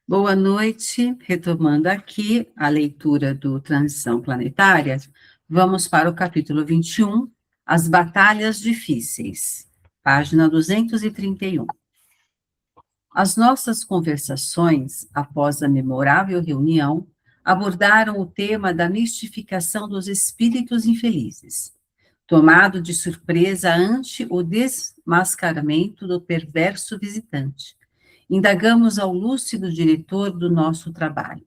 Boa noite, retomando aqui a leitura do Transição Planetária, vamos para o capítulo 21, As Batalhas Difíceis, página 231. As nossas conversações, após a memorável reunião, abordaram o tema da mistificação dos espíritos infelizes, tomado de surpresa ante o desmascaramento do perverso visitante. Indagamos ao lúcido diretor do nosso trabalho.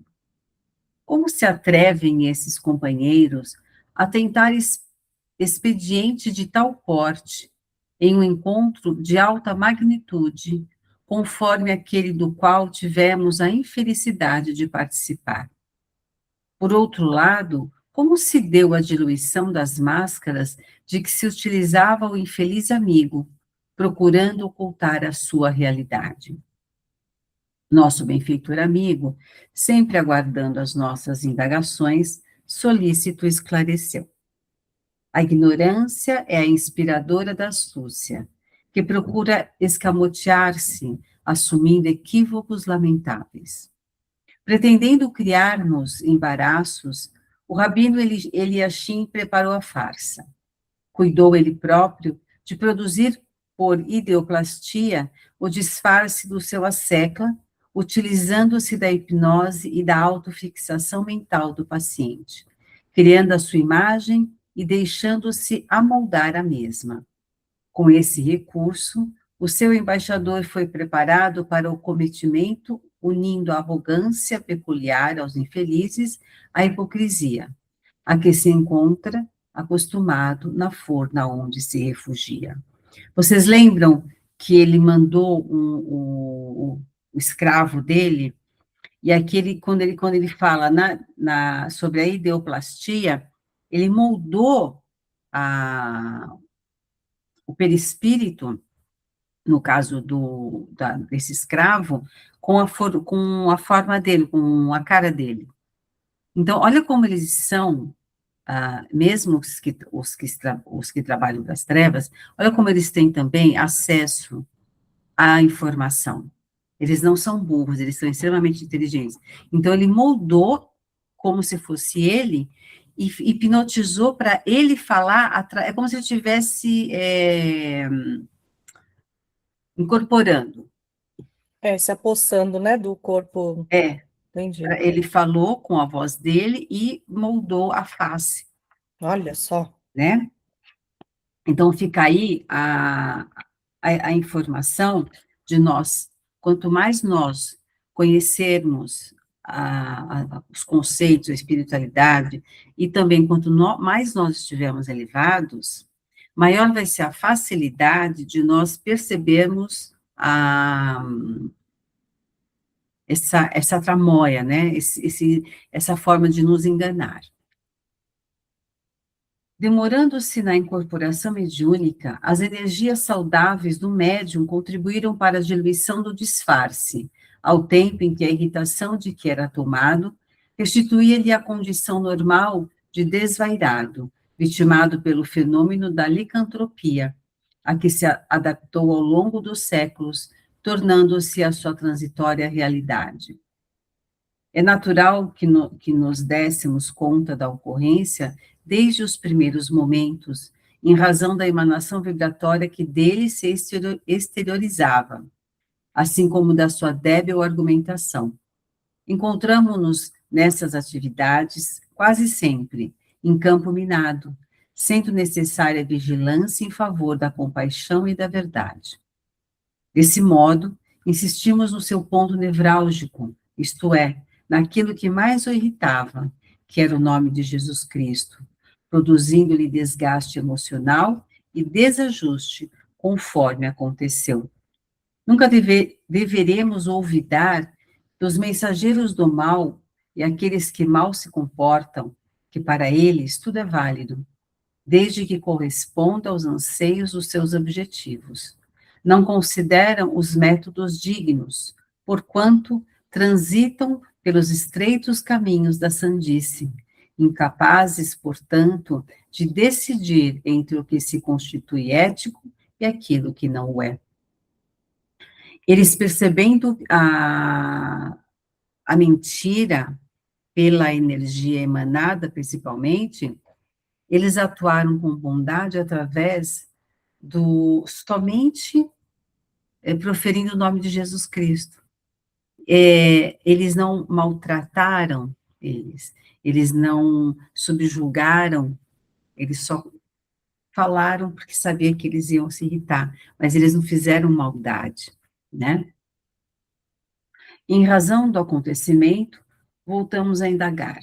Como se atrevem esses companheiros a tentar expediente de tal porte em um encontro de alta magnitude, conforme aquele do qual tivemos a infelicidade de participar? Por outro lado, como se deu a diluição das máscaras de que se utilizava o infeliz amigo, procurando ocultar a sua realidade? Nosso benfeitor amigo, sempre aguardando as nossas indagações, solícito esclareceu. A ignorância é a inspiradora da astúcia, que procura escamotear-se, assumindo equívocos lamentáveis. Pretendendo criar-nos embaraços, o rabino Eliashim preparou a farsa. Cuidou ele próprio de produzir por ideoplastia o disfarce do seu asceca, utilizando-se da hipnose e da autofixação mental do paciente, criando a sua imagem e deixando-se amoldar a mesma. Com esse recurso, o seu embaixador foi preparado para o cometimento, unindo a arrogância peculiar aos infelizes à hipocrisia, a que se encontra acostumado na forna onde se refugia. Vocês lembram que ele mandou o escravo dele, e aquele, quando ele fala sobre a ideoplastia, ele moldou o perispírito, no caso desse escravo, com a forma dele, com a cara dele. Então, olha como eles são, mesmo os que trabalham das trevas, olha como eles têm também acesso à informação. Eles não são burros, eles são extremamente inteligentes. Então, ele moldou como se fosse ele e hipnotizou para ele falar, é como se ele estivesse incorporando. Se apossando, né, do corpo. Entendi. Ele falou com a voz dele e moldou a face. Olha só. Né? Então, fica aí a informação de nós, quanto mais nós conhecermos os conceitos, a espiritualidade, e também quanto mais nós estivermos elevados, maior vai ser a facilidade de nós percebermos essa tramóia, né? Essa forma de nos enganar. Demorando-se na incorporação mediúnica, as energias saudáveis do médium contribuíram para a diluição do disfarce, ao tempo em que a irritação de que era tomado restituía-lhe a condição normal de desvairado, vitimado pelo fenômeno da licantropia, a que se adaptou ao longo dos séculos, tornando-se a sua transitória realidade. É natural que nos dessemos conta da ocorrência desde os primeiros momentos, em razão da emanação vibratória que dele se exteriorizava, assim como da sua débil argumentação. Encontramos-nos nessas atividades quase sempre em campo minado, sendo necessária vigilância em favor da compaixão e da verdade. Desse modo, insistimos no seu ponto nevrálgico, isto é, naquilo que mais o irritava, que era o nome de Jesus Cristo, produzindo-lhe desgaste emocional e desajuste, conforme aconteceu. Nunca deveremos olvidar que os mensageiros do mal e aqueles que mal se comportam, que para eles tudo é válido, desde que corresponda aos anseios dos seus objetivos. Não consideram os métodos dignos, porquanto transitam pelos estreitos caminhos da sandice, incapazes, portanto, de decidir entre o que se constitui ético e aquilo que não o é. Eles, percebendo a mentira, pela energia emanada, principalmente, eles atuaram com bondade através somente proferindo o nome de Jesus Cristo. Eles não maltrataram eles não subjugaram, eles só falaram porque sabia que eles iam se irritar, mas eles não fizeram maldade, né? Em razão do acontecimento, voltamos a indagar.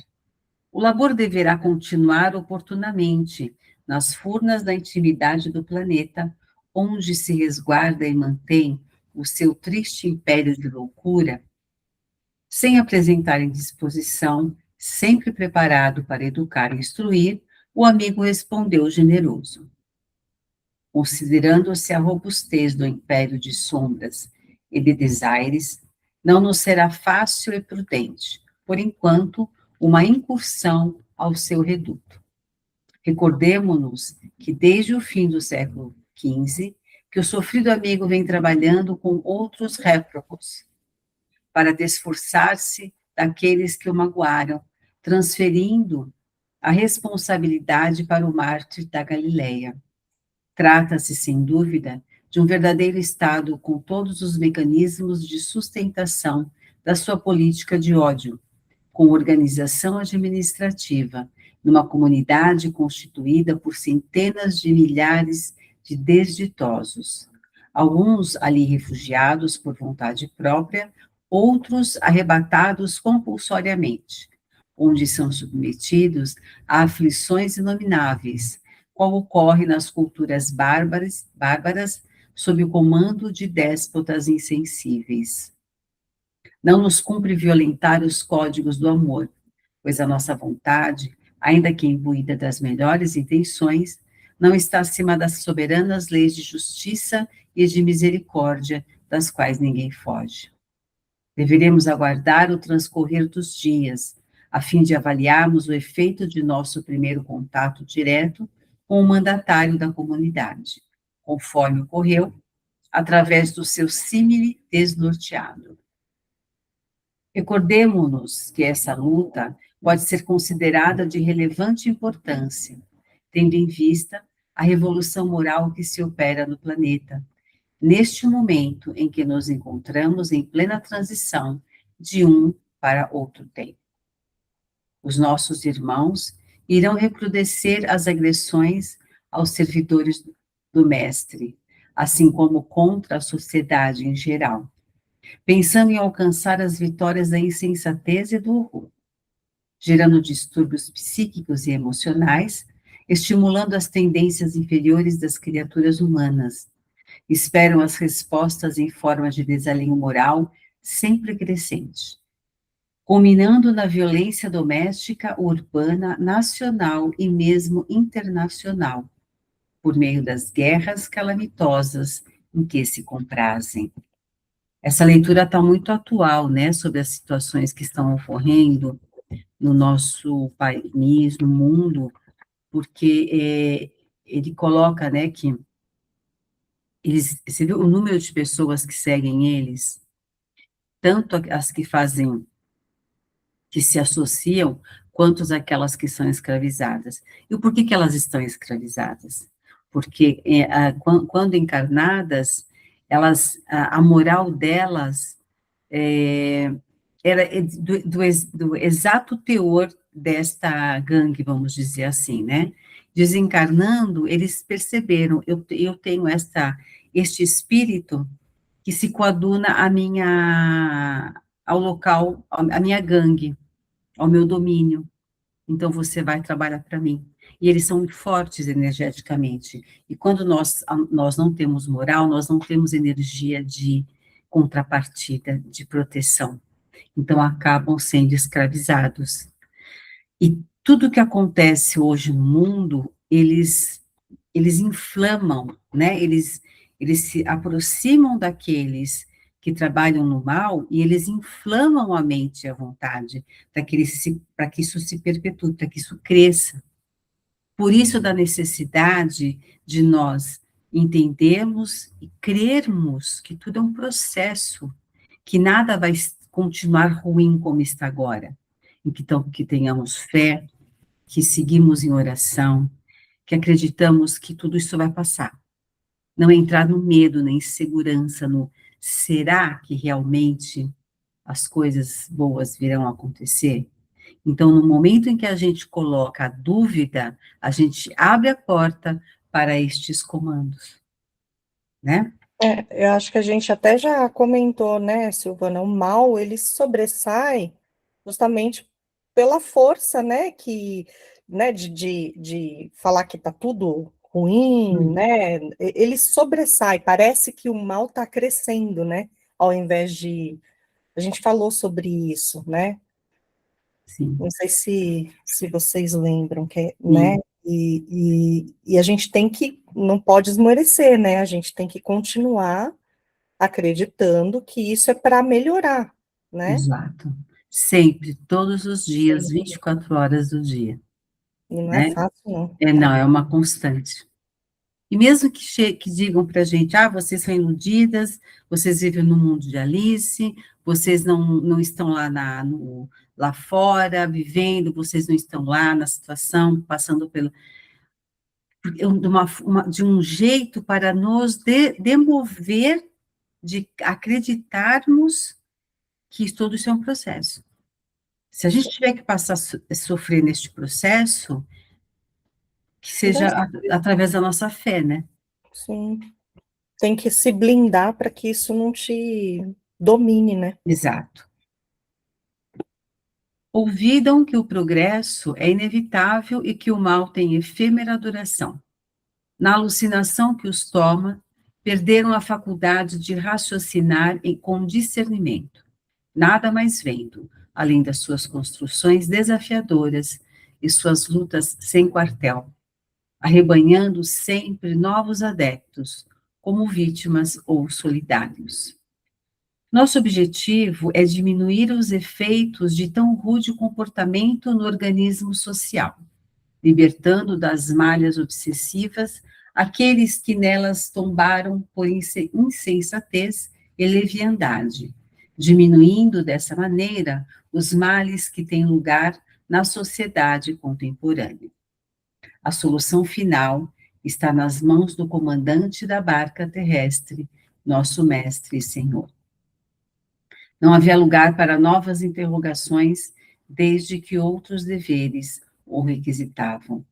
O labor deverá continuar oportunamente nas furnas da intimidade do planeta, onde se resguarda e mantém o seu triste império de loucura, sem apresentar indisposição, sempre preparado para educar e instruir, o amigo respondeu generoso. Considerando-se a robustez do império de sombras e de desaires, não nos será fácil e prudente, por enquanto, uma incursão ao seu reduto. Recordemo-nos que desde o fim do século XV, que o sofrido amigo vem trabalhando com outros réprobos, para desforçar-se daqueles que o magoaram, transferindo a responsabilidade para o mártir da Galileia. Trata-se, sem dúvida, de um verdadeiro Estado com todos os mecanismos de sustentação da sua política de ódio, com organização administrativa, numa comunidade constituída por centenas de milhares de desditosos, alguns ali refugiados por vontade própria, outros arrebatados compulsoriamente, onde são submetidos a aflições inomináveis, como ocorre nas culturas bárbaras sob o comando de déspotas insensíveis. Não nos cumpre violentar os códigos do amor, pois a nossa vontade, ainda que imbuída das melhores intenções, não está acima das soberanas leis de justiça e de misericórdia, das quais ninguém foge. Deveremos aguardar o transcorrer dos dias, a fim de avaliarmos o efeito de nosso primeiro contato direto com o mandatário da comunidade, conforme ocorreu, através do seu símile desnorteado. Recordemo-nos que essa luta pode ser considerada de relevante importância, tendo em vista a revolução moral que se opera no planeta, neste momento em que nos encontramos em plena transição de um para outro tempo. Os nossos irmãos irão recrudescer as agressões aos servidores do Mestre, assim como contra a sociedade em geral, pensando em alcançar as vitórias da insensatez e do horror, gerando distúrbios psíquicos e emocionais, estimulando as tendências inferiores das criaturas humanas. Esperam as respostas em forma de desalinho moral sempre crescente, culminando na violência doméstica, urbana, nacional e mesmo internacional, por meio das guerras calamitosas em que se comprazem. Essa leitura está muito atual, né, sobre as situações que estão ocorrendo no nosso país, no mundo, porque ele coloca, né, que você viu o número de pessoas que seguem eles, tanto as que fazem, que se associam, quanto aquelas que são escravizadas. E por que elas estão escravizadas? Porque quando encarnadas, a moral delas era do exato teor desta gangue, vamos dizer assim, né? Desencarnando, eles perceberam, eu tenho este espírito que se coaduna ao local, à minha gangue, ao meu domínio. Então, você vai trabalhar para mim. E eles são muito fortes energeticamente. E quando nós não temos moral, nós não temos energia de contrapartida, de proteção. Então, acabam sendo escravizados. E tudo que acontece hoje no mundo, eles inflamam, né? Eles se aproximam daqueles que trabalham no mal e eles inflamam a mente e a vontade para que isso se perpetue, para que isso cresça. Por isso, da necessidade de nós entendermos e crermos que tudo é um processo, que nada vai continuar ruim como está agora. Então, que tenhamos fé, que seguimos em oração, que acreditamos que tudo isso vai passar. Não entrar no medo, na insegurança, no será que realmente as coisas boas virão a acontecer? Então, no momento em que a gente coloca a dúvida, a gente abre a porta para estes comandos, né? Eu acho que a gente até já comentou, né, Silvana, o mal, ele sobressai justamente pela força, né, de falar que tá tudo ruim, Hum, né, ele sobressai, parece que o mal está crescendo, né, ao invés de, a gente falou sobre isso, né, sim, não sei se vocês lembram, né, sim, e a gente tem que, não pode esmorecer, né, a gente tem que continuar acreditando que isso é para melhorar, né? exato. Sempre, todos os dias, Sim. 24 horas do dia, E não é né? fácil, não. Não, é uma constante. E mesmo que digam para a gente, vocês são iludidas, vocês vivem no mundo de Alice, vocês não estão lá, lá fora, vivendo, vocês não estão lá na situação, passando pelo... de um jeito para nos demover de acreditarmos que tudo isso é um processo. Se a gente tiver que passar sofrer neste processo, que Vai seja ser, através da nossa fé, né? sim. Tem que se blindar para que isso não te domine, né? Exato. Ouvidam que o progresso é inevitável e que o mal tem efêmera duração. Na alucinação que os toma, perderam a faculdade de raciocinar com discernimento, nada mais vendo, além das suas construções desafiadoras e suas lutas sem quartel, arrebanhando sempre novos adeptos, como vítimas ou solidários. Nosso objetivo é diminuir os efeitos de tão rude comportamento no organismo social, libertando das malhas obsessivas aqueles que nelas tombaram por insensatez e leviandade, diminuindo dessa maneira os males que têm lugar na sociedade contemporânea. A solução final está nas mãos do comandante da barca terrestre, nosso mestre e senhor. Não havia lugar para novas interrogações, desde que outros deveres o requisitavam.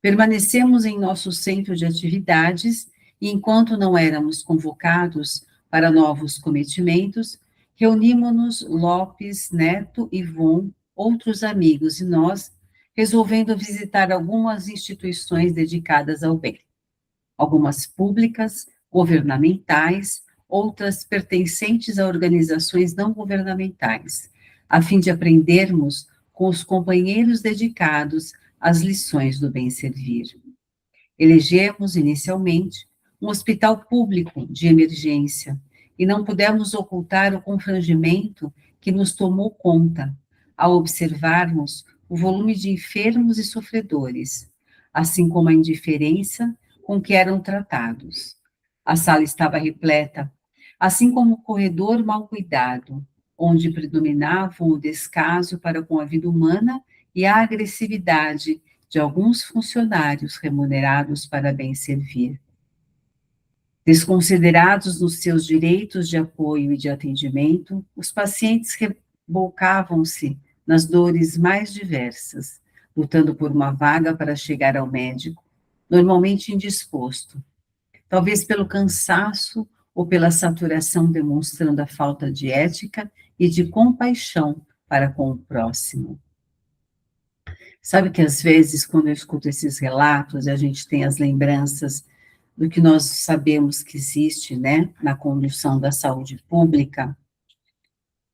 Permanecemos em nosso centro de atividades e, enquanto não éramos convocados para novos cometimentos, reunimos-nos Lopes, Neto, Ivon, outros amigos e nós, resolvendo visitar algumas instituições dedicadas ao bem, algumas públicas, governamentais, outras pertencentes a organizações não governamentais, a fim de aprendermos com os companheiros dedicados às lições do bem servir. Elegemos, inicialmente, um hospital público de emergência e não pudemos ocultar o confrangimento que nos tomou conta ao observarmos o volume de enfermos e sofredores, assim como a indiferença com que eram tratados. A sala estava repleta, assim como o corredor mal cuidado, onde predominavam o descaso para com a vida humana e a agressividade de alguns funcionários remunerados para bem servir. Desconsiderados nos seus direitos de apoio e de atendimento, os pacientes rebolcavam-se nas dores mais diversas, lutando por uma vaga para chegar ao médico, normalmente indisposto, talvez pelo cansaço ou pela saturação demonstrando a falta de ética e de compaixão para com o próximo. Sabe que às vezes, quando eu escuto esses relatos, a gente tem as lembranças do que nós sabemos que existe, né, na condução da saúde pública,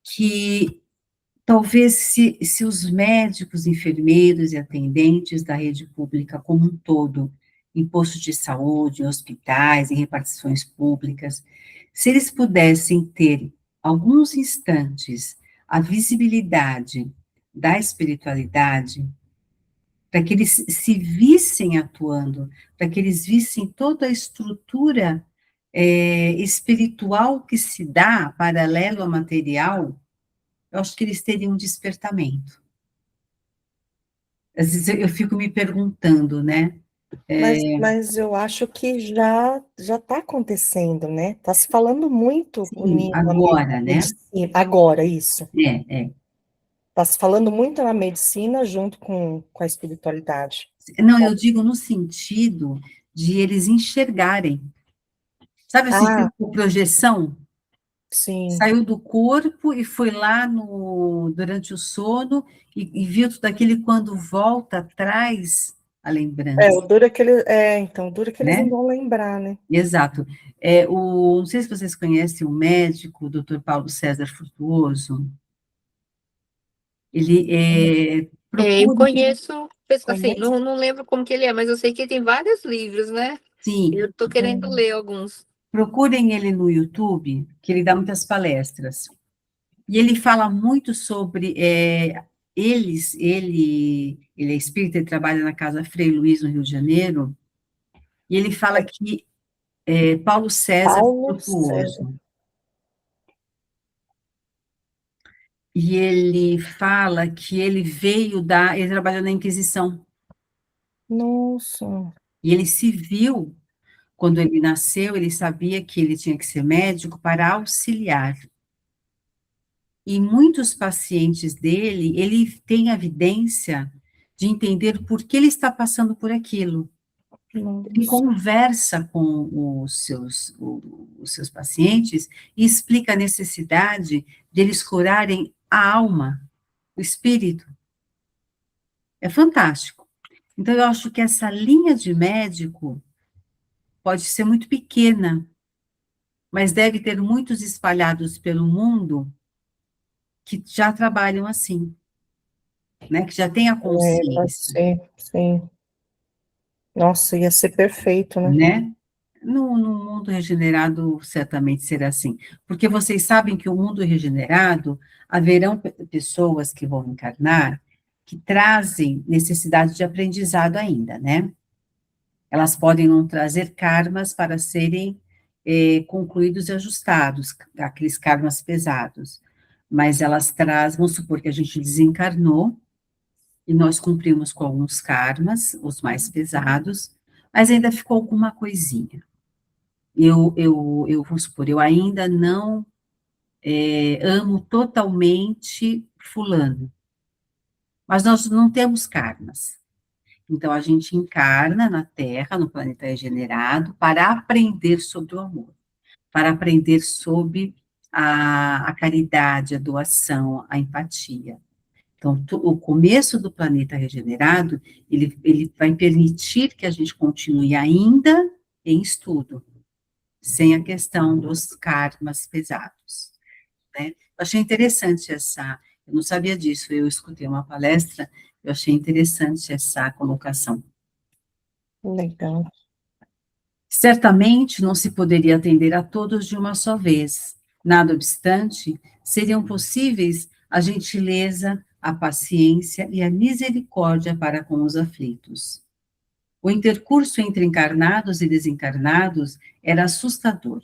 que talvez se os médicos, enfermeiros e atendentes da rede pública como um todo, em postos de saúde, em hospitais, em repartições públicas, se eles pudessem ter alguns instantes a visibilidade da espiritualidade, para que eles se vissem atuando, para que eles vissem toda a estrutura espiritual que se dá paralelo à material, eu acho que eles teriam um despertamento. Às vezes eu fico me perguntando, né? Mas eu acho que já está acontecendo, né? Está se falando muito Sim, na me- agora, né? medicina, agora, isso. É. Está se falando muito na medicina junto com a espiritualidade. Não, eu digo no sentido de eles enxergarem. Sabe assim, Ah, tipo projeção? sim. Saiu do corpo e foi lá durante o sono e viu tudo aquilo e quando volta, traz a lembrança, O duro é que eles, então, o duro é que eles não né? vão lembrar, né? Exato. Não sei se vocês conhecem o médico, o Dr. Paulo César Frutuoso. Ele Eu procura, conheço, assim, Conhece? não lembro como que ele é, mas eu sei que ele tem vários livros, né? sim, Eu tô querendo ler alguns. procurem ele no YouTube, que ele dá muitas palestras. E ele fala muito sobre ele é espírita e trabalha na Casa Frei Luiz, no Rio de Janeiro, e ele fala que Paulo César Paulo César. Frutuoso, e ele fala que ele trabalhou na Inquisição, Nossa, e ele se viu, quando ele nasceu, ele sabia que ele tinha que ser médico para auxiliar. E muitos pacientes dele, ele tem a evidência de entender por que ele está passando por aquilo. Ele nossa. conversa com os seus pacientes e explica a necessidade de eles curarem a alma, o espírito. É fantástico. Então, eu acho que essa linha de médico pode ser muito pequena, mas deve ter muitos espalhados pelo mundo que já trabalham assim, né? Que já têm a Pode consciência, ser, sim. Nossa, ia ser perfeito, né? né? No mundo regenerado, certamente será assim. Porque vocês sabem que o mundo regenerado, haverão pessoas que vão encarnar que trazem necessidade de aprendizado ainda, né? Elas podem não trazer karmas para serem concluídos e ajustados, aqueles karmas pesados. Mas elas trazem, vamos supor que a gente desencarnou e nós cumprimos com alguns karmas, os mais pesados, mas ainda ficou alguma coisinha. Vou supor, eu ainda não amo totalmente fulano, mas nós não temos karmas. Então, a gente encarna na Terra, no planeta regenerado, para aprender sobre o amor, para aprender sobre a caridade, a doação, a empatia. Então, o começo do planeta regenerado, ele vai permitir que a gente continue ainda em estudo, sem a questão dos karmas pesados, né? Eu achei interessante eu não sabia disso, eu escutei uma palestra, eu achei interessante essa colocação. Legal. Certamente não se poderia atender a todos de uma só vez, nada obstante, seriam possíveis a gentileza, a paciência e a misericórdia para com os aflitos. O intercurso entre encarnados e desencarnados era assustador.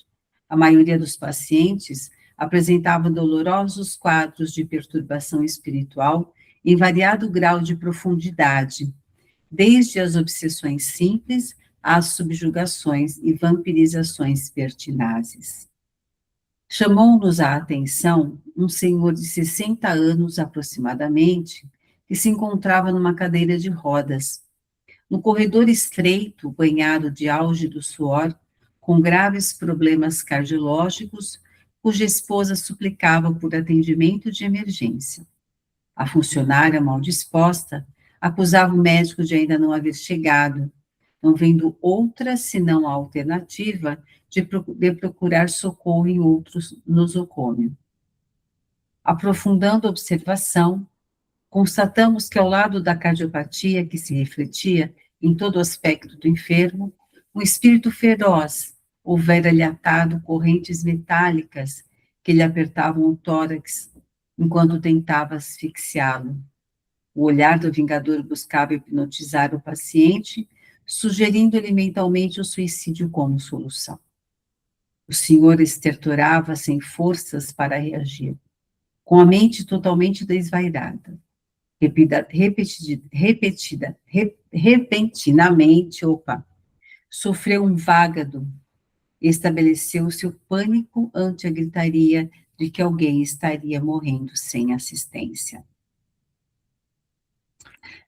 A maioria dos pacientes apresentava dolorosos quadros de perturbação espiritual em variado grau de profundidade, desde as obsessões simples às subjugações e vampirizações pertinazes. Chamou-nos a atenção um senhor de 60 anos aproximadamente, que se encontrava numa cadeira de rodas, no corredor estreito, banhado de álgido suor, com graves problemas cardiológicos, cuja esposa suplicava por atendimento de emergência. A funcionária, mal disposta, acusava o médico de ainda não haver chegado, não vendo outra senão a alternativa de procurar socorro em outros nosocômio. Aprofundando a observação, constatamos que ao lado da cardiopatia que se refletia em todo o aspecto do enfermo, um espírito feroz houvera-lhe atado correntes metálicas que lhe apertavam o tórax enquanto tentava asfixiá-lo. O olhar do vingador buscava hipnotizar o paciente, sugerindo-lhe mentalmente o suicídio como solução. O senhor estertorava sem forças para reagir. com a mente totalmente desvairada. Repentinamente, sofreu um vágado. Estabeleceu-se o pânico ante a gritaria de que alguém estaria morrendo sem assistência.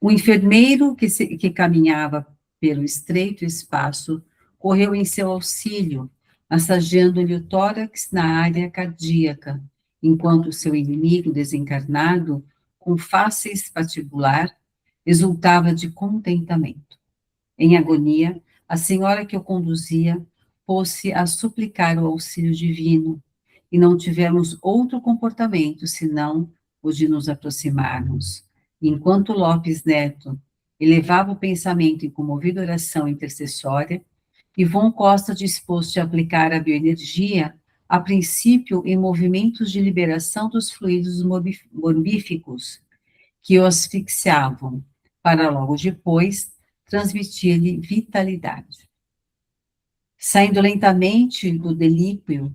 O enfermeiro que caminhava pelo estreito espaço correu em seu auxílio, massageando-lhe o tórax na área cardíaca, enquanto seu inimigo desencarnado, com face espatibular, exultava de contentamento. Em agonia, a senhora que o conduzia pôs-se a suplicar o auxílio divino, e não tivemos outro comportamento senão o de nos aproximarmos. Enquanto Lopes Neto elevava o pensamento em comovida oração intercessória, Ivon Costa disposto a aplicar a bioenergia, a princípio em movimentos de liberação dos fluidos morbíficos que o asfixiavam, para logo depois transmitir-lhe vitalidade. Saindo lentamente do delíquio,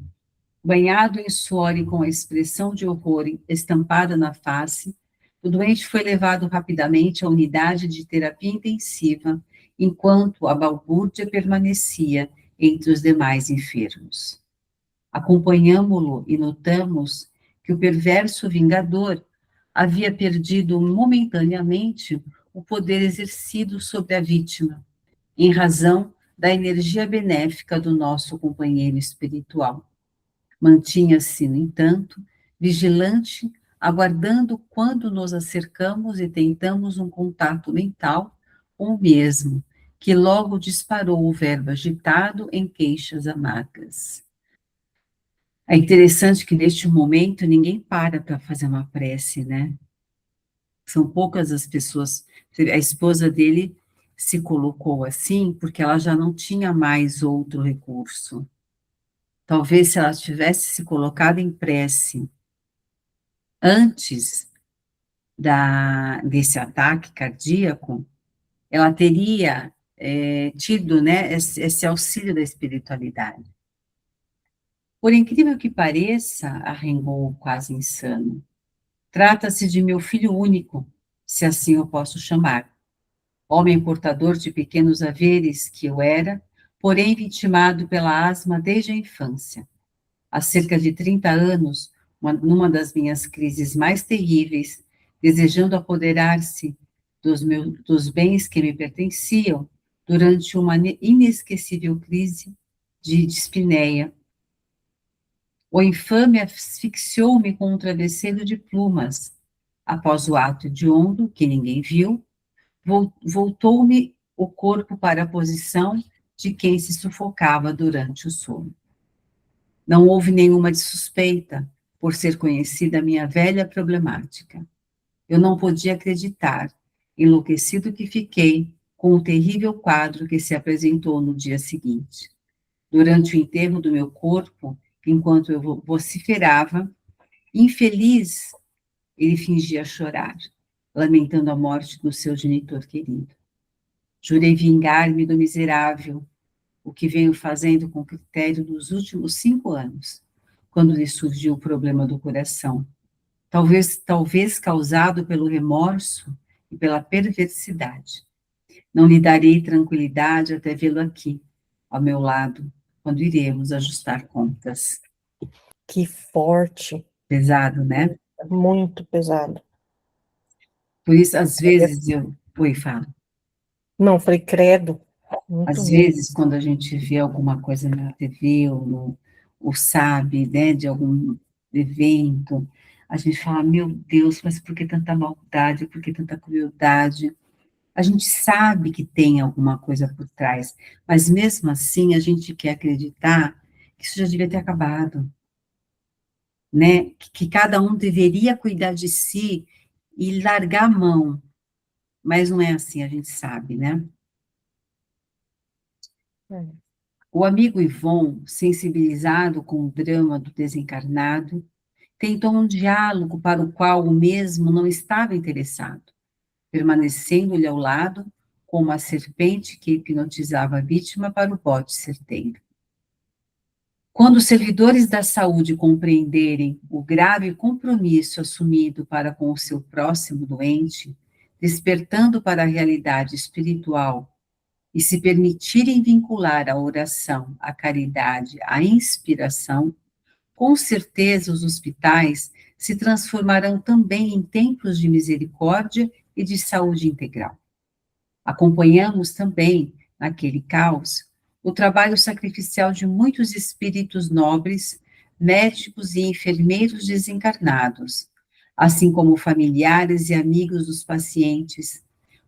banhado em suor e com a expressão de horror estampada na face, o doente foi levado rapidamente à unidade de terapia intensiva, enquanto a balbúrdia permanecia entre os demais enfermos. Acompanhámo-lo e notamos que o perverso vingador havia perdido momentaneamente o poder exercido sobre a vítima, em razão da energia benéfica do nosso companheiro espiritual. Mantinha-se, no entanto, vigilante, aguardando quando nos acercamos e tentamos um contato mental com o mesmo, que logo disparou o verbo agitado em queixas amargas. É interessante que neste momento ninguém para fazer uma prece, né? São poucas as pessoas. A esposa dele se colocou assim porque ela já não tinha mais outro recurso. Talvez se ela tivesse se colocado em prece antes desse ataque cardíaco, ela teria tido, né, esse auxílio da espiritualidade. Por incrível que pareça, arrengou o quase insano, trata-se de meu filho único, se assim eu posso chamar. Homem portador de pequenos haveres que eu era, porém vitimado pela asma desde a infância. Há cerca de 30 anos, numa das minhas crises mais terríveis, desejando apoderar-se dos bens que me pertenciam, durante uma inesquecível crise de dispneia, o infame asfixiou-me com um travesseiro de plumas. Após o ato hediondo, que ninguém viu, voltou-me o corpo para a posição de quem se sufocava durante o sono. Não houve nenhuma de suspeita, por ser conhecida a minha velha problemática. Eu não podia acreditar, enlouquecido que fiquei, com o terrível quadro que se apresentou no dia seguinte. Durante o enterro do meu corpo, enquanto eu vociferava, infeliz, ele fingia chorar, lamentando a morte do seu genitor querido. Jurei vingar-me do miserável, o que venho fazendo com critério nos últimos 5 anos, quando lhe surgiu o problema do coração, talvez causado pelo remorso e pela perversidade. Não lhe darei tranquilidade até vê-lo aqui, ao meu lado, quando iremos ajustar contas. Que forte. Pesado, né? Muito pesado. Por isso, às vezes, Oi, fala. Não, falei, credo. Muito Às ruim. vezes, quando a gente vê alguma coisa na TV ou sabe, né, de algum evento, a gente fala, meu Deus, mas por que tanta maldade, por que tanta crueldade? A gente sabe que tem alguma coisa por trás, mas mesmo assim a gente quer acreditar que isso já devia ter acabado, né? Que cada um deveria cuidar de si e largar a mão, mas não é assim, a gente sabe, né? É. O amigo Ivon, sensibilizado com o drama do desencarnado, tentou um diálogo para o qual o mesmo não estava interessado, permanecendo-lhe ao lado como a serpente que hipnotizava a vítima para o bote certeiro. Quando os servidores da saúde compreenderem o grave compromisso assumido para com o seu próximo doente, despertando para a realidade espiritual e se permitirem vincular a oração, a caridade, a inspiração, com certeza os hospitais se transformarão também em templos de misericórdia e de saúde integral. Acompanhamos também, naquele caos, o trabalho sacrificial de muitos espíritos nobres, médicos e enfermeiros desencarnados, assim como familiares e amigos dos pacientes,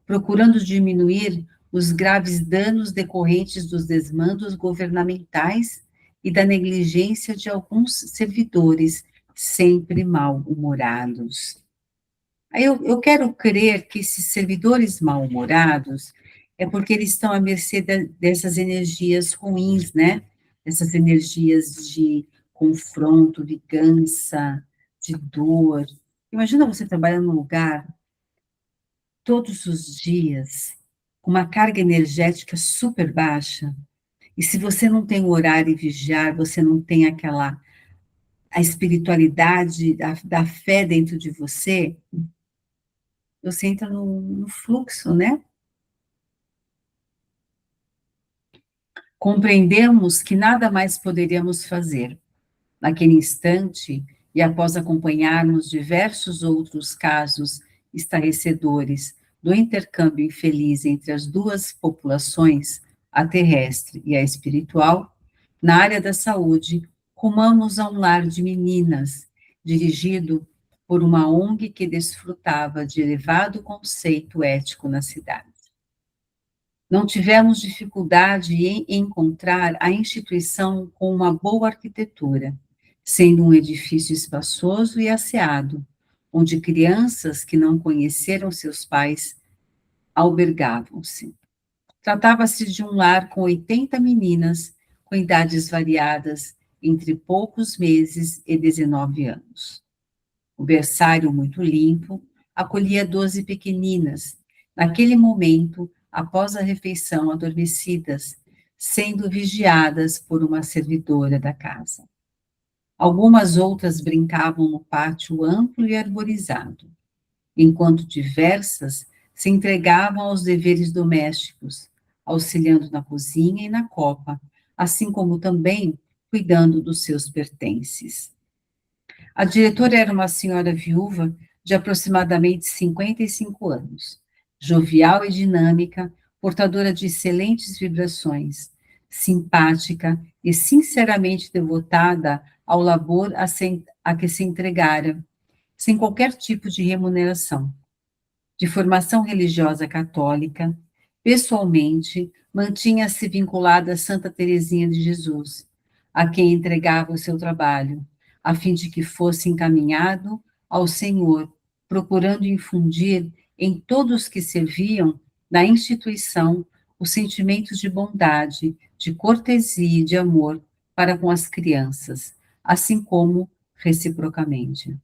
procurando diminuir os graves danos decorrentes dos desmandos governamentais e da negligência de alguns servidores sempre mal-humorados. Eu quero crer que esses servidores mal-humorados é porque eles estão à mercê dessas energias ruins, né? Essas energias de confronto, vingança, de dor. Imagina você trabalhar num lugar todos os dias, com uma carga energética super baixa, e se você não tem o horário e vigiar, você não tem a espiritualidade, da fé dentro de você, você entra no fluxo, né? Compreendemos que nada mais poderíamos fazer. Naquele instante, e após acompanharmos diversos outros casos estarrecedores do intercâmbio infeliz entre as duas populações, a terrestre e a espiritual, na área da saúde, rumamos a um lar de meninas, dirigido por uma ONG que desfrutava de elevado conceito ético na cidade. Não tivemos dificuldade em encontrar a instituição com uma boa arquitetura, sendo um edifício espaçoso e asseado, onde crianças que não conheceram seus pais albergavam-se. Tratava-se de um lar com 80 meninas, com idades variadas, entre poucos meses e 19 anos. O berçário muito limpo acolhia 12 pequeninas, naquele momento, após a refeição, adormecidas, sendo vigiadas por uma servidora da casa. Algumas outras brincavam no pátio amplo e arborizado, enquanto diversas se entregavam aos deveres domésticos, auxiliando na cozinha e na copa, assim como também cuidando dos seus pertences. A diretora era uma senhora viúva de aproximadamente 55 anos, jovial e dinâmica, portadora de excelentes vibrações, simpática e sinceramente devotada ao labor a que se entregara, sem qualquer tipo de remuneração. De formação religiosa católica, pessoalmente, mantinha-se vinculada a Santa Teresinha de Jesus, a quem entregava o seu trabalho, a fim de que fosse encaminhado ao Senhor, procurando infundir em todos que serviam na instituição os sentimentos de bondade, de cortesia e de amor para com as crianças, assim como reciprocamente.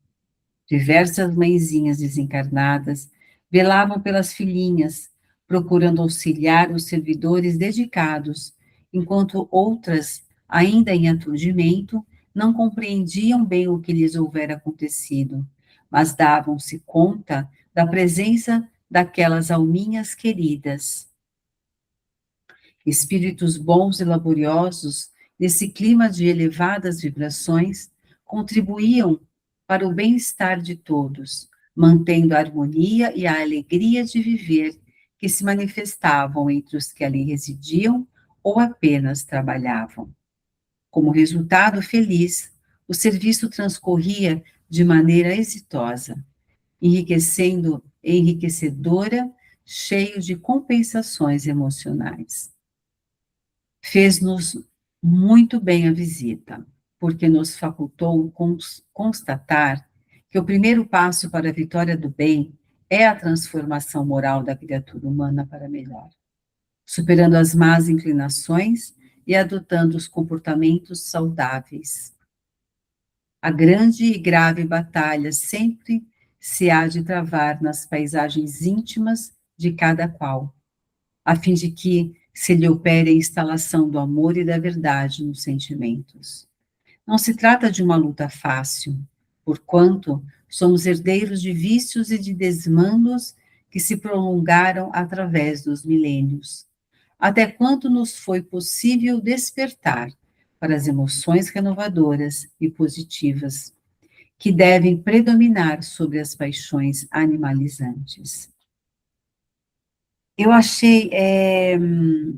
Diversas mãezinhas desencarnadas velavam pelas filhinhas, procurando auxiliar os servidores dedicados, enquanto outras, ainda em aturdimento, não compreendiam bem o que lhes houvera acontecido, mas davam-se conta da presença daquelas alminhas queridas. Espíritos bons e laboriosos, nesse clima de elevadas vibrações, contribuíam para o bem-estar de todos, mantendo a harmonia e a alegria de viver que se manifestavam entre os que ali residiam ou apenas trabalhavam. Como resultado feliz, o serviço transcorria de maneira exitosa, enriquecedora, cheio de compensações emocionais. Fez-nos muito bem a visita, porque nos facultou constatar que o primeiro passo para a vitória do bem é a transformação moral da criatura humana para melhor, superando as más inclinações e adotando os comportamentos saudáveis. A grande e grave batalha sempre se há de travar nas paisagens íntimas de cada qual, a fim de que se lhe opere a instalação do amor e da verdade nos sentimentos. Não se trata de uma luta fácil, porquanto somos herdeiros de vícios e de desmandos que se prolongaram através dos milênios. Até quando nos foi possível despertar para as emoções renovadoras e positivas, que devem predominar sobre as paixões animalizantes. Eu achei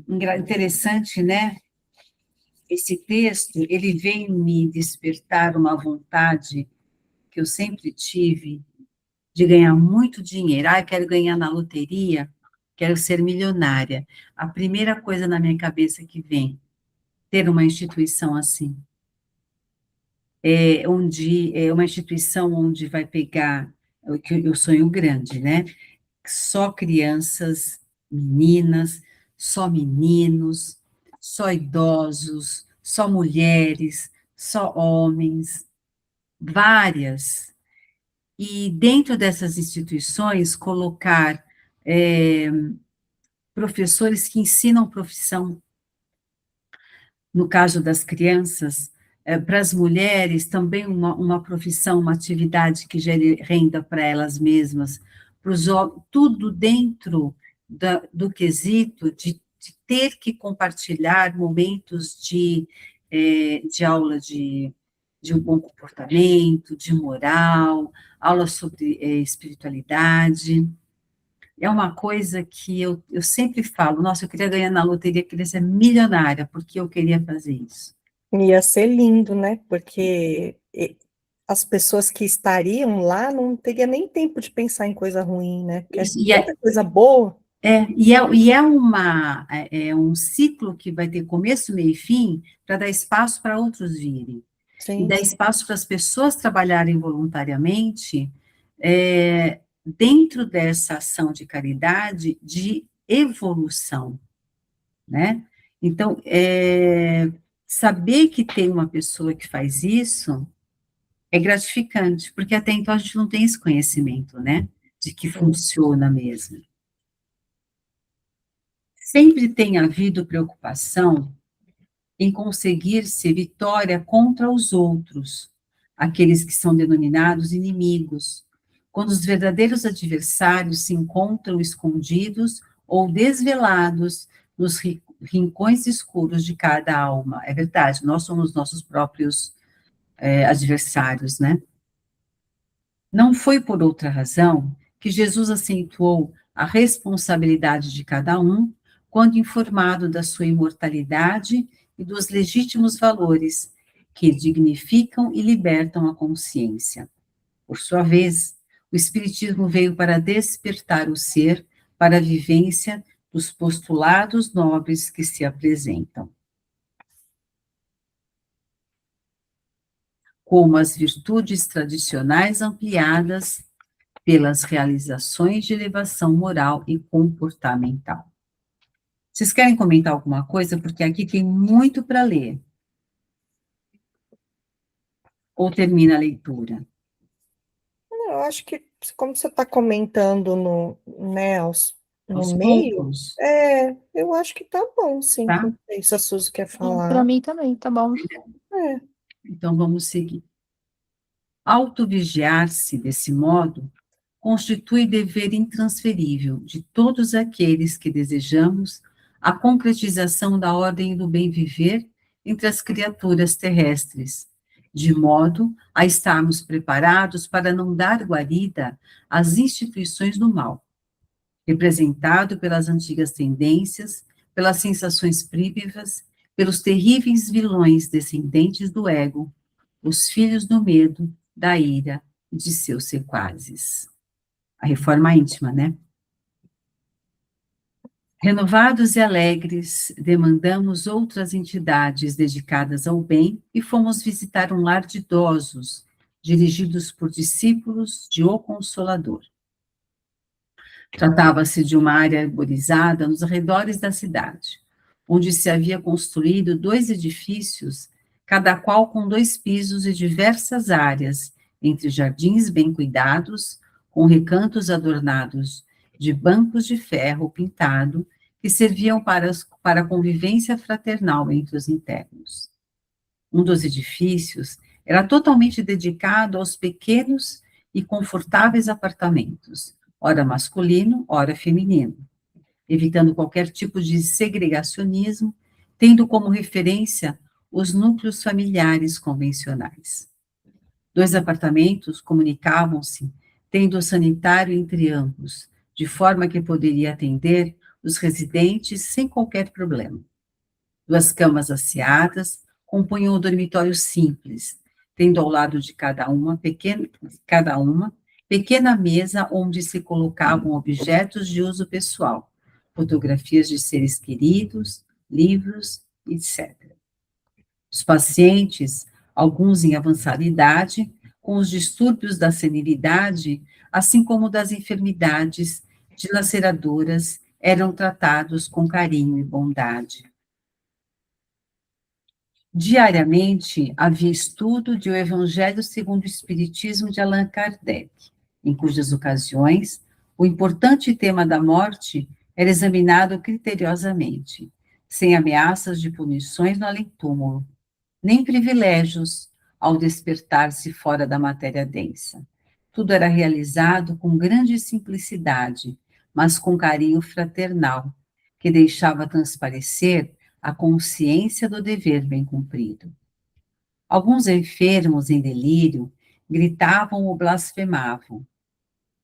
interessante, né? Esse texto, ele vem me despertar uma vontade que eu sempre tive de ganhar muito dinheiro. Ah, eu quero ganhar na loteria, quero ser milionária. A primeira coisa na minha cabeça que vem, ter uma instituição assim. É uma instituição onde vai pegar, o sonho grande, né? Só crianças, meninas, só meninos, só idosos, só mulheres, só homens, várias. E dentro dessas instituições, colocar professores que ensinam profissão. No caso das crianças, para as mulheres, também uma profissão, uma atividade que gere renda para elas mesmas, para os homens, tudo dentro do quesito de ter que compartilhar momentos de aula de um bom comportamento, de moral, aula sobre espiritualidade. É uma coisa que eu sempre falo, nossa, eu queria ganhar na loteria, eu queria ser milionária, porque eu queria fazer isso. Ia ser lindo, né? Porque as pessoas que estariam lá não teria nem tempo de pensar em coisa ruim, né? Porque é Isso, tanta coisa boa. é um ciclo que vai ter começo, meio e fim, para dar espaço para outros virem. E Sim, dar espaço para as pessoas trabalharem voluntariamente, dentro dessa ação de caridade, de evolução, né? Então, saber que tem uma pessoa que faz isso é gratificante, porque até então a gente não tem esse conhecimento, né? De que sim. funciona mesmo. Sempre tem havido preocupação em conseguir-se vitória contra os outros, aqueles que são denominados inimigos, quando os verdadeiros adversários se encontram escondidos ou desvelados nos rincões escuros de cada alma. É verdade, nós somos nossos próprios adversários, né? Não foi por outra razão que Jesus acentuou a responsabilidade de cada um quando informado da sua imortalidade e dos legítimos valores que dignificam e libertam a consciência. Por sua vez, o Espiritismo veio para despertar o ser para a vivência dos postulados nobres que se apresentam, como as virtudes tradicionais ampliadas pelas realizações de elevação moral e comportamental. Vocês querem comentar alguma coisa? Porque aqui tem muito para ler. Ou termina a leitura? Eu acho que, como você está comentando né, no Aos meio, poucos, eu acho que tá bom, sim. tá? Não sei se a Suzy quer Para falar. mim também, tá bom. É, Então vamos seguir. Autovigiar-se desse modo constitui dever intransferível de todos aqueles que desejamos a concretização da ordem do bem viver entre as criaturas terrestres, de modo a estarmos preparados para não dar guarida às instituições do mal, representado pelas antigas tendências, pelas sensações prímivas, pelos terríveis vilões descendentes do ego, os filhos do medo, da ira e de seus sequazes. A reforma íntima, né? Renovados e alegres, demandamos outras entidades dedicadas ao bem e fomos visitar um lar de idosos, dirigidos por discípulos de O Consolador. Tratava-se de uma área arborizada nos arredores da cidade, onde se havia construído 2 edifícios, cada qual com 2 pisos e diversas áreas, entre jardins bem cuidados, com recantos adornados de bancos de ferro pintado, que serviam para a convivência fraternal entre os internos. Um dos edifícios era totalmente dedicado aos pequenos e confortáveis apartamentos, ora masculino, ora feminino, evitando qualquer tipo de segregacionismo, tendo como referência os núcleos familiares convencionais. 2 apartamentos comunicavam-se, tendo sanitário entre ambos, de forma que poderia atender os residentes sem qualquer problema. 2 camas asseadas compunham o dormitório simples, tendo ao lado de cada uma pequena mesa onde se colocavam objetos de uso pessoal, fotografias de seres queridos, livros, etc. Os pacientes, alguns em avançada idade, com os distúrbios da senilidade, assim como das enfermidades dilaceradoras, eram tratados com carinho e bondade. Diariamente, havia estudo de O Evangelho segundo o Espiritismo de Allan Kardec, em cujas ocasiões o importante tema da morte era examinado criteriosamente, sem ameaças de punições no além-túmulo, nem privilégios ao despertar-se fora da matéria densa. Tudo era realizado com grande simplicidade, mas com carinho fraternal, que deixava transparecer a consciência do dever bem cumprido. Alguns enfermos em delírio gritavam ou blasfemavam,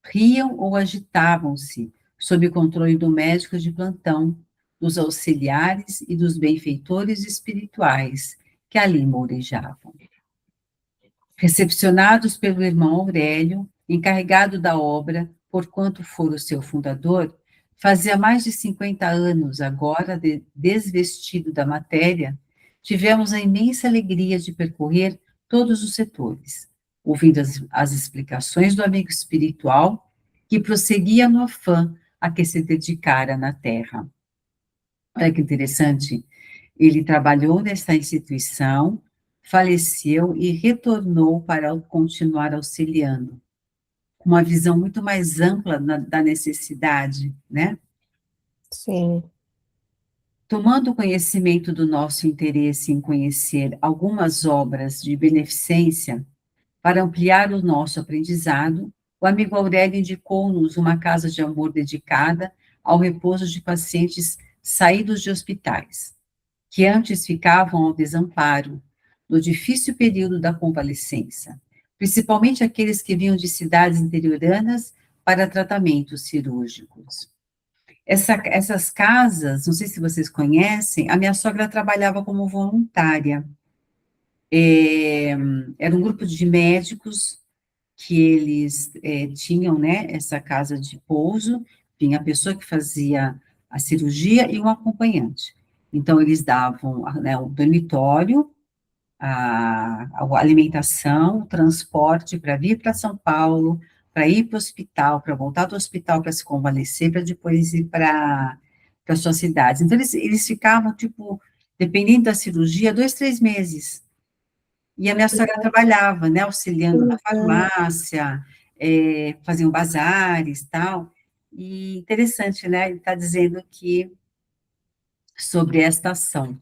riam ou agitavam-se, sob o controle do médico de plantão, dos auxiliares e dos benfeitores espirituais que ali mourejavam. Recepcionados pelo irmão Aurélio, encarregado da obra, porquanto fora o seu fundador, fazia mais de 50 anos, agora desvestido da matéria, tivemos a imensa alegria de percorrer todos os setores, ouvindo as explicações do amigo espiritual, que prosseguia no afã a que se dedicara na Terra. Olha que interessante, ele trabalhou nessa instituição, faleceu e retornou para continuar auxiliando, com uma visão muito mais ampla da necessidade, né? Sim. Tomando conhecimento do nosso interesse em conhecer algumas obras de beneficência, para ampliar o nosso aprendizado, o amigo Aurélio indicou-nos uma casa de amor dedicada ao repouso de pacientes saídos de hospitais, que antes ficavam ao desamparo, no difícil período da convalescença, principalmente aqueles que vinham de cidades interioranas para tratamentos cirúrgicos. Essas casas, não sei se vocês conhecem, a minha sogra trabalhava como voluntária. Era um grupo de médicos que eles tinham, né, essa casa de pouso, vinha a pessoa que fazia a cirurgia e um acompanhante. Então, eles davam, né, o dormitório, a alimentação, o transporte para vir para São Paulo, para ir para o hospital, para voltar do hospital para se convalescer, para depois ir para as suas cidades. Então, eles ficavam, tipo, dependendo da cirurgia, 2, 3 meses. E a minha sogra trabalhava, né, auxiliando na farmácia, faziam bazares, tal. E interessante, né, ele está dizendo que sobre esta ação.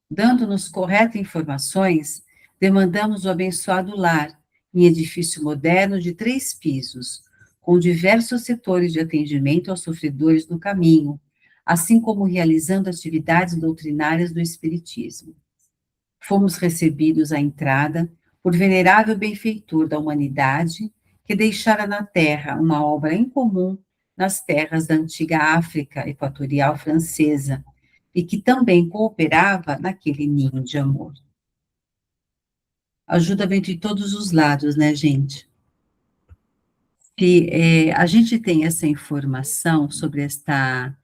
Dando-nos corretas informações, demandamos o abençoado lar, em edifício moderno de 3 pisos, com diversos setores de atendimento aos sofredores no caminho, assim como realizando atividades doutrinárias do Espiritismo. Fomos recebidos à entrada por venerável benfeitor da humanidade, que deixara na terra uma obra incomum nas terras da antiga África equatorial francesa, e que também cooperava naquele ninho de amor. Ajuda vem de todos os lados, né, gente? E a gente tem essa informação sobre esta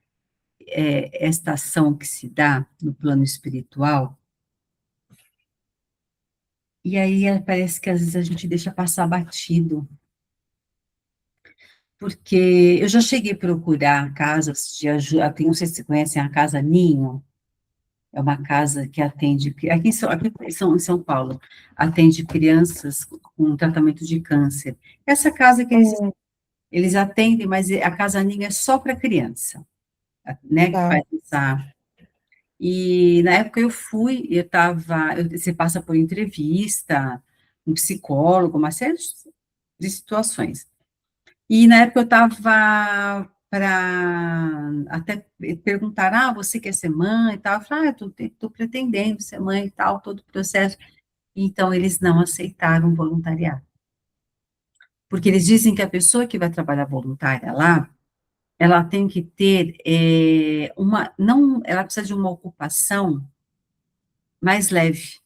ação que se dá no plano espiritual, e aí parece que às vezes a gente deixa passar batido, porque eu já cheguei a procurar casas de ajuda, não sei se vocês conhecem a Casa Ninho, é uma casa que atende, aqui em São Paulo, atende crianças com tratamento de câncer. Essa casa que eles atendem, mas a Casa Ninho é só para criança, né, que faz essa... E na época você passa por entrevista, um psicólogo, uma série de situações. E na época eu estava para até perguntar, você quer ser mãe e tal? Eu falei, estou pretendendo ser mãe e tal, todo o processo. Então, eles não aceitaram voluntariado. Porque eles dizem que a pessoa que vai trabalhar voluntária lá, ela tem que ter ela precisa de uma ocupação mais leve.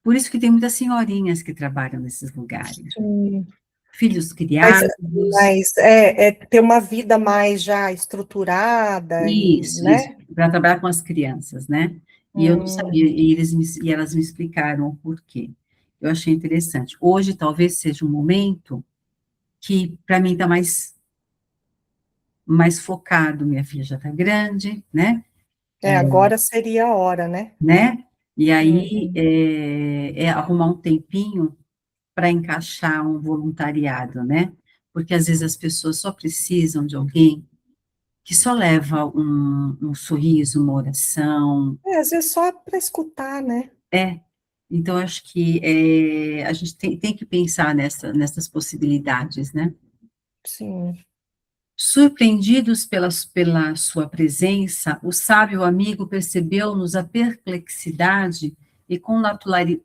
Por isso que tem muitas senhorinhas que trabalham nesses lugares. Sim. Filhos Mas, criados. mas é ter uma vida mais já estruturada, Isso, né? para trabalhar com as crianças, né? E eu não sabia, e elas me explicaram o porquê. Eu achei interessante. Hoje, talvez seja um momento que, para mim, está mais focado. Minha filha já está grande, né? Agora seria a hora, né? Né? E aí, Uhum. arrumar um tempinho para encaixar um voluntariado, né? Porque às vezes as pessoas só precisam de alguém que só leva um sorriso, uma oração. Às vezes só para escutar, né? Então, acho que a gente tem que pensar nessas possibilidades, né? Sim. Surpreendidos pela sua presença, o sábio amigo percebeu-nos a perplexidade e, com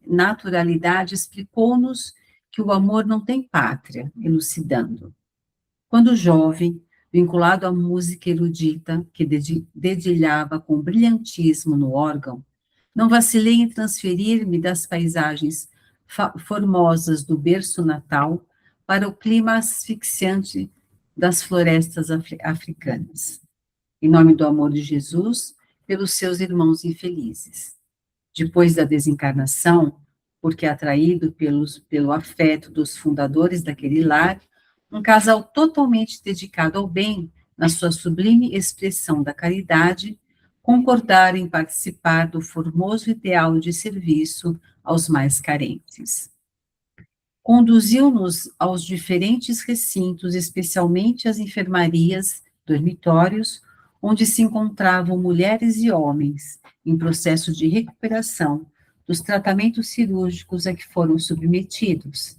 naturalidade, explicou-nos que o amor não tem pátria, elucidando. Quando jovem, vinculado à música erudita, que dedilhava com brilhantismo no órgão, não vacilei em transferir-me das paisagens formosas do berço natal para o clima asfixiante das florestas africanas, em nome do amor de Jesus pelos seus irmãos infelizes. Depois da desencarnação, porque atraído pelo afeto dos fundadores daquele lar, um casal totalmente dedicado ao bem, na sua sublime expressão da caridade, concordaram em participar do formoso ideal de serviço aos mais carentes. Conduziu-nos aos diferentes recintos, especialmente às enfermarias, dormitórios, onde se encontravam mulheres e homens em processo de recuperação dos tratamentos cirúrgicos a que foram submetidos,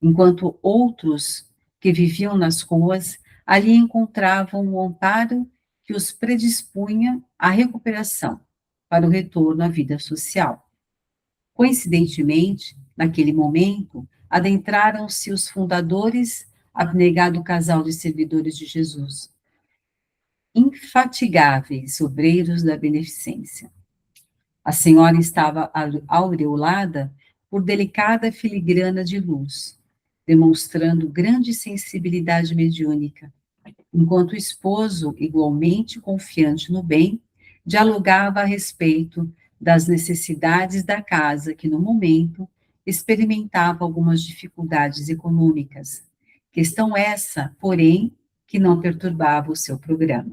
enquanto outros que viviam nas ruas ali encontravam o amparo que os predispunha à recuperação para o retorno à vida social. Coincidentemente, naquele momento, adentraram-se os fundadores, abnegado casal de servidores de Jesus, infatigáveis obreiros da beneficência. A senhora estava aureolada por delicada filigrana de luz, demonstrando grande sensibilidade mediúnica, enquanto o esposo, igualmente confiante no bem, dialogava a respeito das necessidades da casa, que no momento experimentava algumas dificuldades econômicas. Questão essa, porém, que não perturbava o seu programa.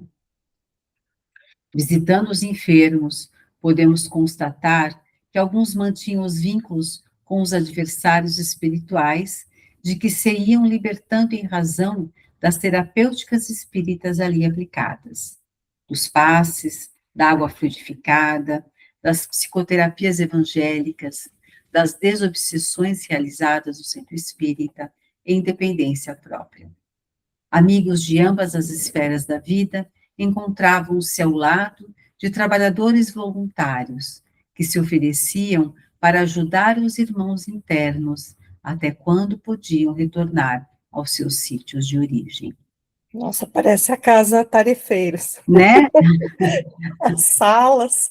Visitando os enfermos, podemos constatar que alguns mantinham os vínculos com os adversários espirituais, de que se iam libertando em razão das terapêuticas espíritas ali aplicadas, dos passes, da água fluidificada, das psicoterapias evangélicas, das desobsessões realizadas no centro espírita em independência própria. Amigos de ambas as esferas da vida encontravam-se ao lado de trabalhadores voluntários que se ofereciam para ajudar os irmãos internos até quando podiam retornar aos seus sítios de origem. Nossa, parece a casa Tarefeiros. Né? As salas.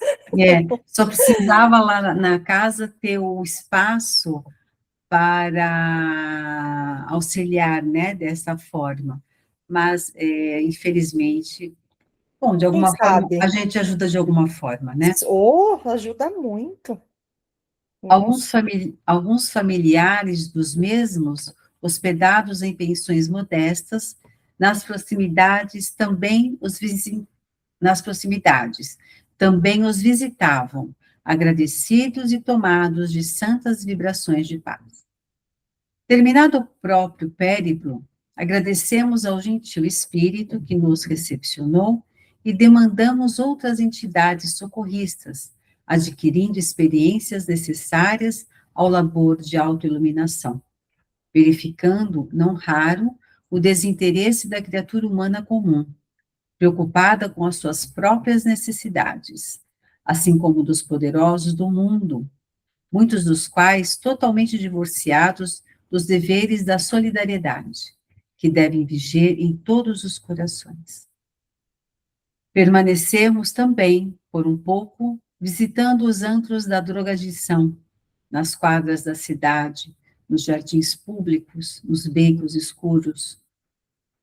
Só precisava lá na casa ter o espaço para auxiliar, né, dessa forma. Mas, infelizmente, bom, de Quem alguma forma, a sabe? gente ajuda de alguma forma, né? Ajuda muito. Alguns, Nossa. alguns familiares dos mesmos, hospedados em pensões modestas, nas proximidades também nas proximidades, também os visitavam, agradecidos e tomados de santas vibrações de paz. Terminado o próprio périplo, agradecemos ao gentil espírito que nos recepcionou e demandamos outras entidades socorristas, adquirindo experiências necessárias ao labor de autoiluminação, verificando, não raro, o desinteresse da criatura humana comum, preocupada com as suas próprias necessidades, assim como dos poderosos do mundo, muitos dos quais totalmente divorciados dos deveres da solidariedade, que devem viger em todos os corações. Permanecemos também, por um pouco, visitando os antros da drogadição, nas quadras da cidade, nos jardins públicos, nos becos escuros,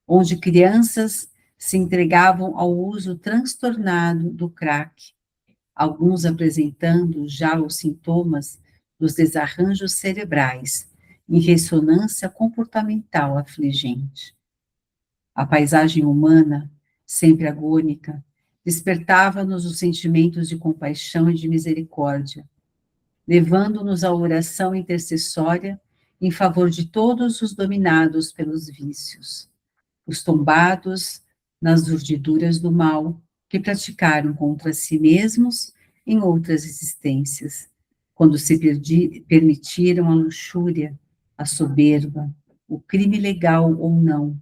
onde crianças se entregavam ao uso transtornado do crack, alguns apresentando já os sintomas dos desarranjos cerebrais, em ressonância comportamental afligente. A paisagem humana, sempre agônica, despertava-nos os sentimentos de compaixão e de misericórdia, levando-nos à oração intercessória em favor de todos os dominados pelos vícios, os tombados nas urdiduras do mal que praticaram contra si mesmos em outras existências, quando se permitiram a luxúria, a soberba, o crime legal ou não,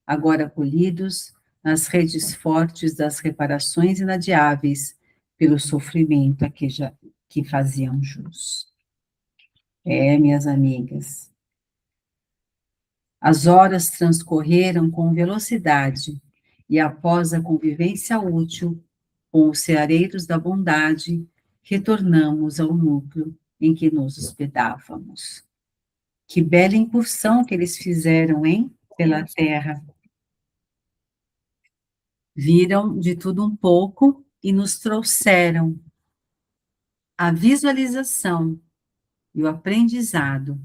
agora acolhidos nas redes fortes das reparações inadiáveis pelo sofrimento a que faziam jus. Minhas amigas, as horas transcorreram com velocidade e após a convivência útil com os ceareiros da bondade, retornamos ao núcleo em que nos hospedávamos. Que bela incursão que eles fizeram, hein? Pela terra. Viram de tudo um pouco e nos trouxeram a visualização e o aprendizado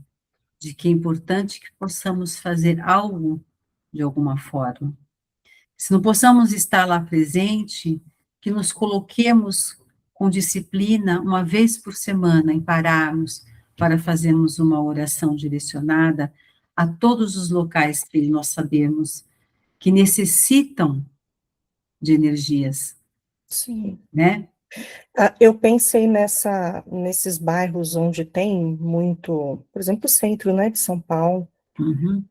de que é importante que possamos fazer algo de alguma forma. Se não possamos estar lá presente, que nos coloquemos com disciplina uma vez por semana em pararmos para fazermos uma oração direcionada a todos os locais que nós sabemos que necessitam de energias. Sim. Né? Eu pensei nesses bairros onde tem muito, por exemplo, o centro, né, de São Paulo. Uhum.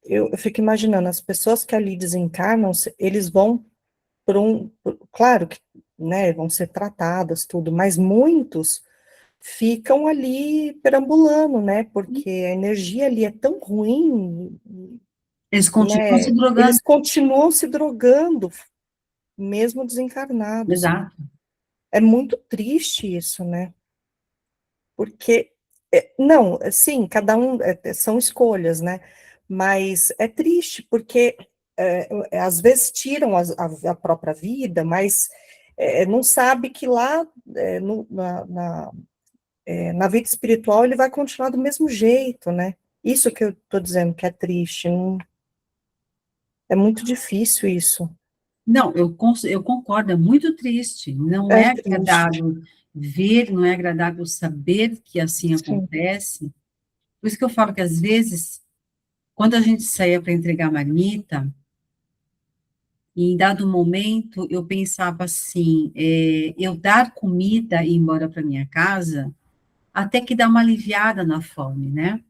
Eu fico imaginando, as pessoas que ali desencarnam, eles vão claro que, né, vão ser tratadas, tudo, mas muitos ficam ali perambulando, né, porque a energia ali é tão ruim, Eles continuam se né, drogando. eles continuam se drogando, mesmo desencarnados. Exato. É muito triste isso, né? Porque, não, sim, cada um, são escolhas, né? Mas é triste, porque às vezes tiram a própria vida, mas não sabe que lá, na vida espiritual, ele vai continuar do mesmo jeito, né? Isso que eu estou dizendo que é triste, não, é muito difícil isso. Não, eu concordo, é muito triste, não É é triste. agradável ver, não é agradável saber que assim Sim. acontece. Por isso que eu falo que, às vezes, quando a gente saía para entregar marmita, e em dado momento eu pensava assim, eu dar comida e ir embora para minha casa, até que dá uma aliviada na fome, né?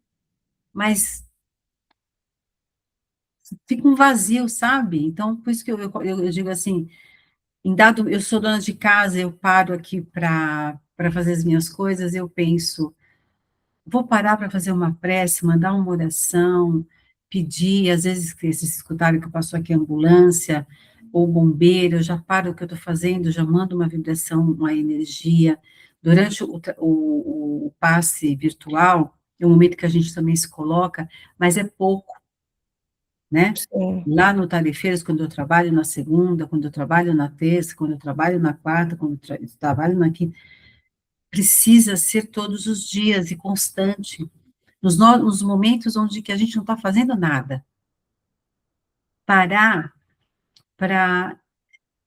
Mas fica um vazio, sabe? Então, por isso que eu digo assim, eu sou dona de casa, eu paro aqui para fazer as minhas coisas, eu penso, vou parar para fazer uma prece, mandar uma oração, pedir, às vezes, se vocês escutarem que eu passo aqui a ambulância, ou bombeiro, eu já paro o que eu estou fazendo, já mando uma vibração, uma energia. Durante o passe virtual, é um momento que a gente também se coloca, mas é pouco, né? Sim. Lá no Tarefeiras, quando eu trabalho na segunda, quando eu trabalho na terça, quando eu trabalho na quarta, quando eu trabalho na quinta, precisa ser todos os dias e constante, nos momentos onde que a gente não está fazendo nada. Parar para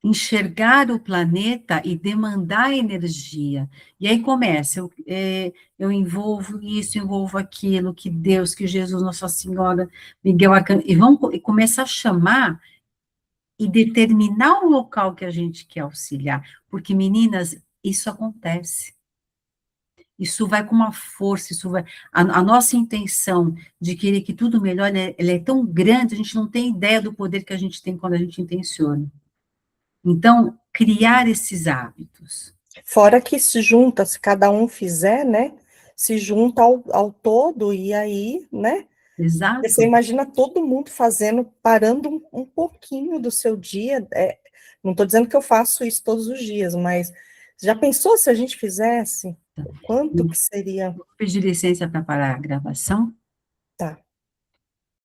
enxergar o planeta e demandar energia. E aí começa, eu envolvo isso, envolvo aquilo, que Deus, que Jesus, Nossa Senhora, Miguel Arcanjo, e começar a chamar e determinar o local que a gente quer auxiliar, porque, meninas, isso acontece. Isso vai com uma força, isso vai... A nossa intenção de querer que tudo melhore, né, ela é tão grande, a gente não tem ideia do poder que a gente tem quando a gente intenciona. Então, criar esses hábitos. Fora que se junta, se cada um fizer, né? Se junta ao todo, e aí, né? Exato. Você imagina todo mundo fazendo, parando um pouquinho do seu dia. Não estou dizendo que eu faço isso todos os dias, mas já pensou se a gente fizesse? Quanto que seria? Vou pedir licença para parar a gravação. Tá.